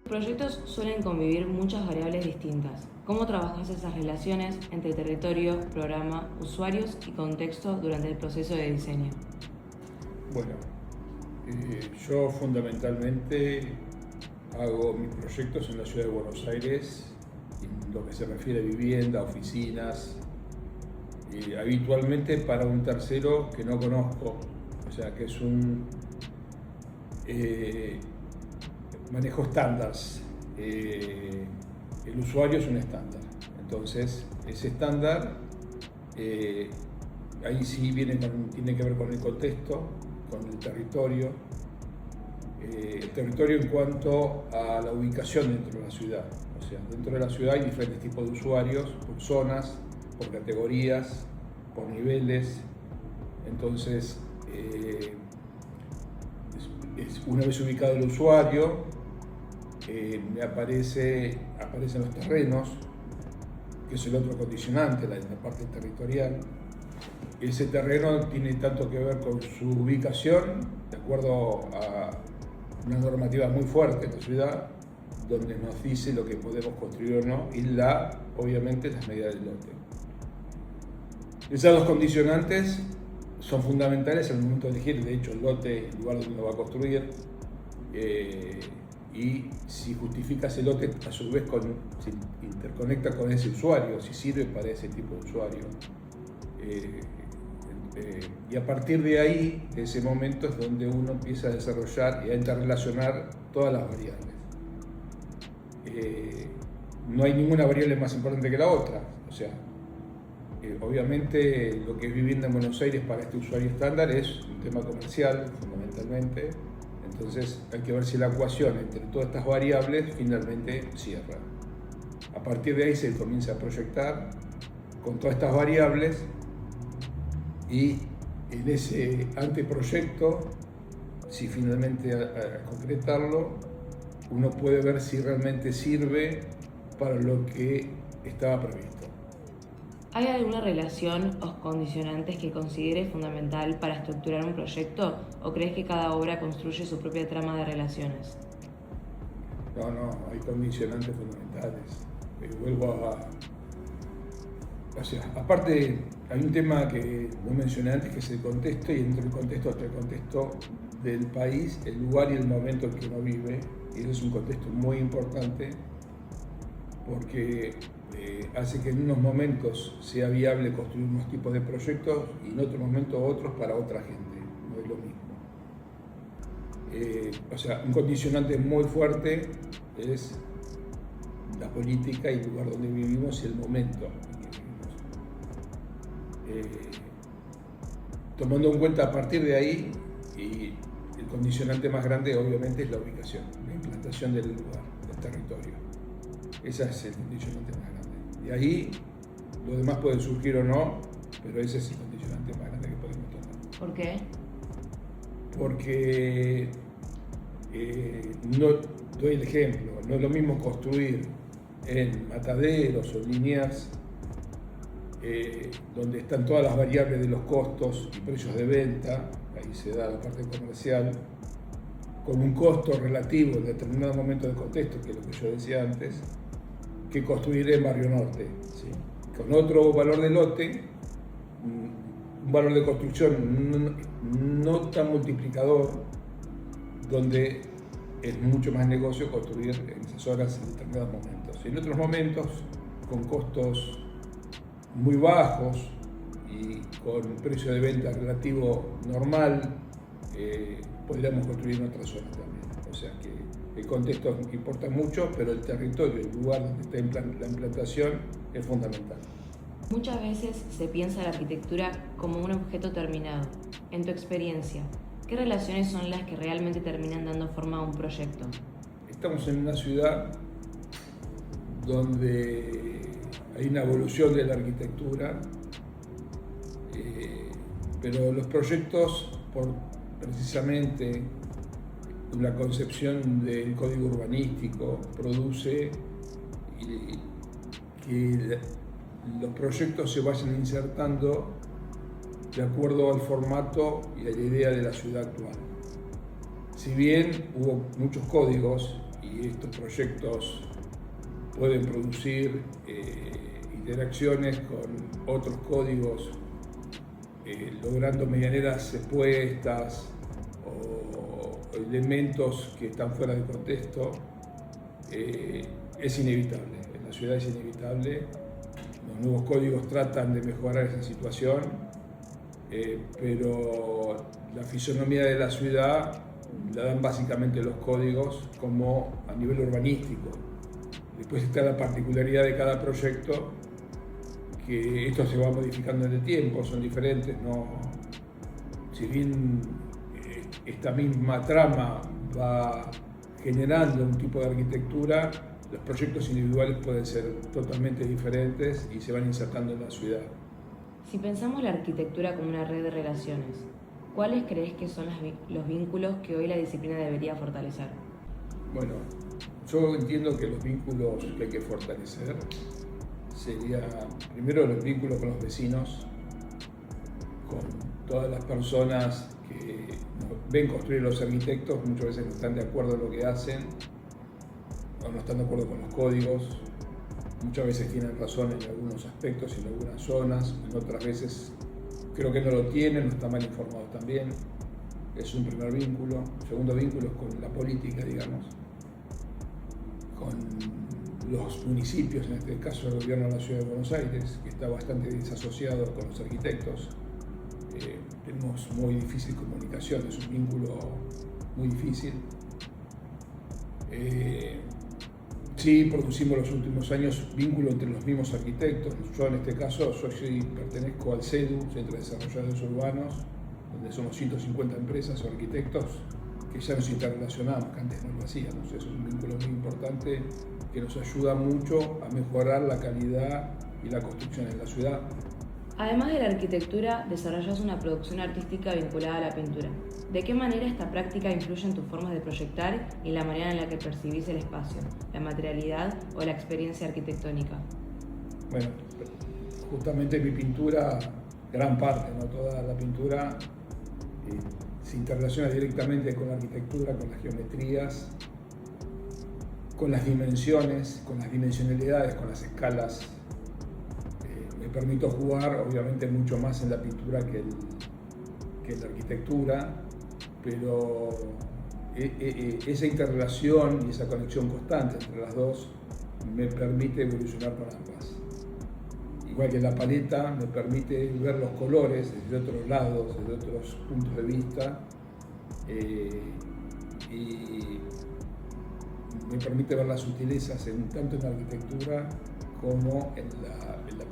Proyectos suelen convivir muchas variables distintas. ¿Cómo trabajas esas relaciones entre territorio, programa, usuarios y contexto durante el proceso de diseño? Bueno, yo fundamentalmente hago mis proyectos en la ciudad de Buenos Aires, en lo que se refiere a vivienda, oficinas, habitualmente para un tercero que no conozco, o sea que es un manejo estándar. El usuario es un estándar, entonces ese estándar ahí sí tiene que ver con el contexto, con el territorio en cuanto a la ubicación dentro de la ciudad. O sea, dentro de la ciudad hay diferentes tipos de usuarios, por zonas, por categorías, por niveles. Entonces, una vez ubicado el usuario, aparecen los terrenos, que es el otro condicionante, la parte territorial. Ese terreno tiene tanto que ver con su ubicación, de acuerdo a una normativa muy fuerte en la ciudad, donde nos dice lo que podemos construir o no, y obviamente las medidas del lote. Esos dos condicionantes son fundamentales al momento de elegir, de hecho, el lote, el lugar donde uno va a construir, y si justifica ese lote, a su vez se interconecta con ese usuario, si sirve para ese tipo de usuario. Y a partir de ahí, de ese momento, es donde uno empieza a desarrollar y a interrelacionar todas las variables. No hay ninguna variable más importante que la otra. O sea, obviamente lo que es vivienda en Buenos Aires para este usuario estándar es un tema comercial, fundamentalmente. Entonces hay que ver si la ecuación entre todas estas variables finalmente cierra. A partir de ahí se comienza a proyectar con todas estas variables, y en ese anteproyecto, si finalmente a concretarlo, uno puede ver si realmente sirve para lo que estaba previsto. ¿Hay alguna relación o condicionantes que consideres fundamental para estructurar un proyecto o crees que cada obra construye su propia trama de relaciones? No, hay condicionantes fundamentales. O sea, aparte hay un tema que no mencioné antes, que es el contexto, y dentro del contexto otro contexto del país, el lugar y el momento en que uno vive, y eso es un contexto muy importante porque hace que en unos momentos sea viable construir unos tipos de proyectos y en otros momentos otros para otra gente, no es lo mismo. O sea, un condicionante muy fuerte es la política y el lugar donde vivimos y el momento en que vivimos. Tomando en cuenta a partir de ahí, y el condicionante más grande obviamente es la ubicación, la implantación del lugar, del territorio. Ese es el condicionante más grande. De ahí, lo demás puede surgir o no, pero ese es el condicionante más grande que podemos tomar. ¿Por qué? Porque, no doy el ejemplo, no es lo mismo construir en Mataderos o Liniers, donde están todas las variables de los costos y precios de venta, ahí se da la parte comercial, con un costo relativo en determinado momento de contexto, que es lo que yo decía antes, que construir en Barrio Norte, ¿sí? Con otro valor de lote, un valor de construcción no tan multiplicador, donde es mucho más negocio construir en esas horas en determinados momentos. Y en otros momentos, con costos muy bajos y con precio de venta relativo normal, podríamos construir en otras zonas también. O sea que el contexto importa mucho, pero el territorio, el lugar donde está la implantación es fundamental. Muchas veces se piensa la arquitectura como un objeto terminado. En tu experiencia, ¿qué relaciones son las que realmente terminan dando forma a un proyecto? Estamos en una ciudad donde hay una evolución de la arquitectura, pero los proyectos, por precisamente la concepción del código urbanístico, produce que los proyectos se vayan insertando de acuerdo al formato y a la idea de la ciudad actual. Si bien hubo muchos códigos y y estos proyectos pueden producir interacciones con otros códigos, logrando medianeras expuestas o elementos que están fuera de contexto, es inevitable. En la ciudad es inevitable. Los nuevos códigos tratan de mejorar esa situación, pero la fisonomía de la ciudad la dan básicamente los códigos como a nivel urbanístico. Después está la particularidad de cada proyecto, que esto se va modificando en el tiempo, son diferentes, ¿no? Si bien esta misma trama va generando un tipo de arquitectura, los proyectos individuales pueden ser totalmente diferentes y se van insertando en la ciudad. Si pensamos la arquitectura como una red de relaciones, ¿cuáles crees que son los vínculos que hoy la disciplina debería fortalecer? Bueno, yo entiendo que los vínculos que hay que fortalecer sería primero los vínculos con los vecinos, con todas las personas que ven construir los arquitectos, muchas veces no están de acuerdo en lo que hacen o no están de acuerdo con los códigos, muchas veces tienen razón en algunos aspectos, en algunas zonas, en otras veces creo que no lo tienen, no están mal informados también. Es un primer vínculo. Segundo vínculo es con la política, digamos, con los municipios, en este caso el gobierno de la Ciudad de Buenos Aires, que está bastante desasociado con los arquitectos. Tenemos muy difícil comunicación, es un vínculo muy difícil. Sí, producimos los últimos años vínculo entre los mismos arquitectos. Yo en este caso pertenezco al CEDU, Centro de Desarrolladores Urbanos, donde somos 150 empresas o arquitectos que ya nos interrelacionamos, que antes no lo hacíamos. Eso es un vínculo muy importante que nos ayuda mucho a mejorar la calidad y la construcción en la ciudad. Además de la arquitectura, desarrollas una producción artística vinculada a la pintura. ¿De qué manera esta práctica influye en tus formas de proyectar y en la manera en la que percibís el espacio, la materialidad o la experiencia arquitectónica? Bueno, justamente mi pintura, gran parte, no toda la pintura, se interrelaciona directamente con la arquitectura, con las geometrías, con las dimensiones, con las dimensionalidades, con las escalas. Me permito jugar, obviamente, mucho más en la pintura que en la arquitectura, pero esa interrelación y esa conexión constante entre las dos me permite evolucionar con ambas. Igual que la paleta me permite ver los colores desde otros lados, desde otros puntos de vista, y me permite ver las sutilezas tanto en la arquitectura como en la